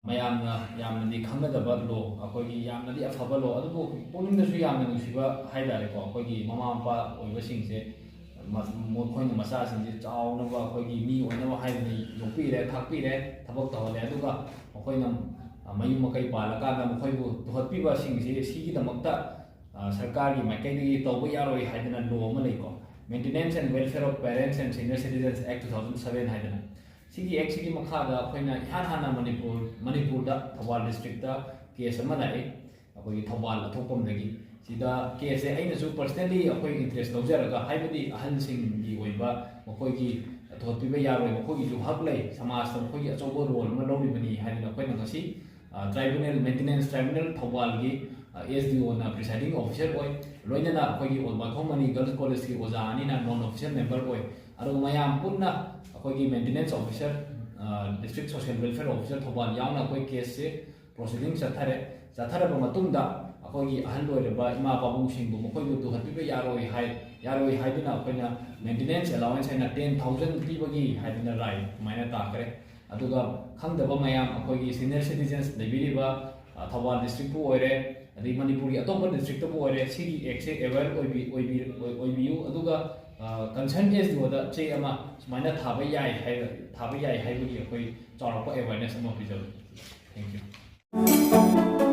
ꯌꯥꯝꯅꯗꯤ ꯈꯪꯅꯗꯕ ꯂꯣ ꯑꯩꯈꯣꯏꯒꯤ ꯌꯥꯝꯅꯗꯤ ꯑꯐꯕ ꯂꯣ ꯑꯗꯨꯕꯨ ꯄꯨꯛꯅꯤꯡꯗꯁꯨ ꯌꯥꯝꯅ ꯅꯨꯡꯁꯤꯕ ꯍꯥꯏꯇꯥꯔꯦꯀꯣ ꯑꯩꯈꯣꯏꯒꯤ ꯃꯃꯥ ꯃꯄꯥ ꯑꯣꯏꯕꯁꯤꯡꯁꯦ ꯃꯈꯣꯏꯅ ꯃꯆꯥꯁꯤꯡꯁꯦ ꯆꯥꯎꯅꯕ ꯑꯩꯈꯣꯏꯒꯤ ꯃꯤ ꯑꯣꯏꯅꯕ ꯍꯥꯏꯗꯅ ꯌꯣꯛꯄꯤꯔꯦ ꯊꯥꯛꯄꯤꯔꯦ ꯊꯕꯛ ꯇꯧꯍꯜꯂꯦ ꯑꯗꯨꯒ ꯃꯈꯣꯏꯅ ꯃꯌꯨꯝ ꯃꯀꯩ ꯄꯥꯜꯂꯀꯥꯟꯗ ꯃꯈꯣꯏꯕꯨ ꯇꯨꯍꯠꯄꯤꯕꯁꯤꯡꯁꯤ ꯁꯤꯒꯤꯗꯃꯛꯇ ꯁꯔꯀꯥꯔꯒꯤ ꯃꯥꯏꯀꯩꯗꯒꯤ ꯇꯧꯕ ꯌꯥꯔꯣꯏ ꯍꯥꯏꯗꯅ ꯂꯣ ꯑꯃ ꯂꯩꯀꯣ maintenance and welfare of parents and senior citizens act 2007 ꯍꯥꯏꯗꯅ ꯁꯤꯒꯤ ꯑꯦꯛꯁꯤꯒꯤ ꯃꯈꯥꯗ ꯑꯩꯈꯣꯏꯅ ꯏꯍꯥꯟ ꯍꯥꯟꯅ ꯃꯅꯤꯄꯨꯔꯗ ꯊꯧꯕꯥꯜ ꯗꯤꯁꯇ꯭ꯔꯤꯛꯇ ꯀꯦꯁ ꯑꯃ ꯂꯥꯛꯏ ꯑꯩꯈꯣꯏꯒꯤ ꯊꯧꯕꯥꯜ ꯑꯊꯣꯛꯄꯝꯗꯒꯤ ꯁꯤꯗ ꯀꯦꯁꯁꯦ ꯑꯩꯅꯁꯨ ꯄꯔꯁꯅꯦꯜꯂꯤ ꯑꯩꯈꯣꯏ ꯏꯟꯇꯔꯦꯁ ꯂꯧꯖꯔꯒ ꯍꯥꯏꯕꯗꯤ ꯑꯍꯜꯁꯤꯡꯒꯤ ꯑꯣꯏꯕ ꯃꯈꯣꯏꯒꯤ ꯇꯨꯍꯠꯄꯤꯕ ꯌꯥꯔꯣꯏ ꯃꯈꯣꯏꯒꯤꯁꯨ ꯍꯛ ꯂꯩ ꯁꯃꯥꯖꯇ ꯃꯈꯣꯏꯒꯤ ꯑꯆꯧꯕ ꯔꯣꯜ ꯑꯃ ꯂꯧꯔꯤꯕꯅꯤ ꯍꯥꯏꯗꯅ ꯑꯩꯈꯣꯏꯅ ꯉꯁꯤ ꯇ꯭ꯔꯥꯏꯕꯨꯅꯦꯜ ꯃꯦꯟꯇꯦꯅꯦꯟꯁ ꯇ꯭ꯔꯥꯏꯕꯨꯅꯦꯜ ꯊꯧꯕꯥꯜꯒꯤ SDOꯅ ꯄ꯭ꯔꯤꯁꯥꯏꯗꯤꯡ ꯑꯣꯐꯤꯁꯔ ꯑꯣꯏ ꯂꯣꯏꯅꯅ ꯑꯩꯈꯣꯏꯒꯤ ꯋꯥꯊꯣꯡꯃꯅꯤ ꯒꯔꯜꯁ ꯀꯣꯂꯦꯖꯀꯤ ꯑꯣꯖꯥ ꯑꯅꯤꯅ ꯅꯣꯟ ꯑꯣꯐꯤꯁꯤꯌꯦꯜ ꯃꯦꯝꯕꯔ ꯑꯣꯏ ꯑꯗꯨꯒ ꯃꯌꯥꯝ ꯄꯨꯟꯅ ꯑꯩꯈꯣꯏꯒꯤ maintenance officer district social welfare officer Thoubal ꯌꯥꯎꯅ ꯑꯩꯈꯣই ꯀꯦꯁꯁꯦ ꯄ꯭ꯔꯣꯁꯤꯗꯤꯡ ꯆꯠꯊꯔꯕ ꯃꯇꯨꯡꯗ ꯑꯩꯈꯣꯏꯒꯤ ꯑꯍꯜ ꯑꯣꯏꯔꯕ ꯏꯃꯥ ꯄꯥꯕꯨꯡꯁꯤꯡꯕꯨ ꯃꯈꯣꯏꯕꯨ ꯇꯨꯍꯠꯄꯤꯕ ꯌꯥꯔꯣꯏ ꯍꯥꯏꯗꯨꯅ ꯑꯩꯈꯣꯏꯅ ꯃꯦꯟꯇꯦꯅꯦꯟꯁ ꯑꯦꯂꯥꯎꯋꯦꯟꯁ ꯍꯥꯏꯅ 10,000 ꯄꯤꯕꯒꯤ ꯍꯥꯏꯗꯨꯅ ꯔꯥꯏ ꯑꯗꯨꯃꯥꯏꯅ ꯇꯥꯈ꯭ꯔꯦ ꯑꯗꯨꯒ ꯈꯪꯗꯕ ꯃꯌꯥꯝ ꯑꯩꯈꯣꯏꯒꯤ ꯁꯤꯅꯤꯌꯔ ꯁꯤꯇꯤꯖꯟꯁ ꯂꯩꯕꯤꯔꯤꯕ ꯊꯧꯕꯥꯜ ꯗꯤꯁꯇ꯭ꯔꯤꯛꯄꯨ ꯑꯣꯏꯔꯦ ꯑꯗꯩ ꯃꯅꯤꯄꯨꯔꯒꯤ ꯑꯇꯣꯞꯄ ꯗꯤꯁꯇ꯭ꯔꯤꯛꯇꯕꯨ ꯑꯣꯏꯔꯦ ꯁꯤꯒꯤ ꯑꯦꯛꯁꯦ ꯑꯦꯋꯦꯌꯔ ꯑꯣꯏꯕꯤꯌꯨ ꯑꯗꯨꯒ ꯀꯟꯁꯔꯟ SDOꯗ ꯆꯦ ꯑꯃ ꯁꯨꯃꯥꯏꯅ ꯊꯥꯕ ꯌꯥꯏ ꯍꯥꯏꯕꯒꯤ ꯑꯩꯈꯣꯏ ꯆꯥꯎꯔꯛꯄ ꯑꯦꯋꯦꯌꯔꯅꯦꯁ ꯑꯃ ꯄꯤꯖꯕ ꯊꯦꯡꯛ ꯌꯨ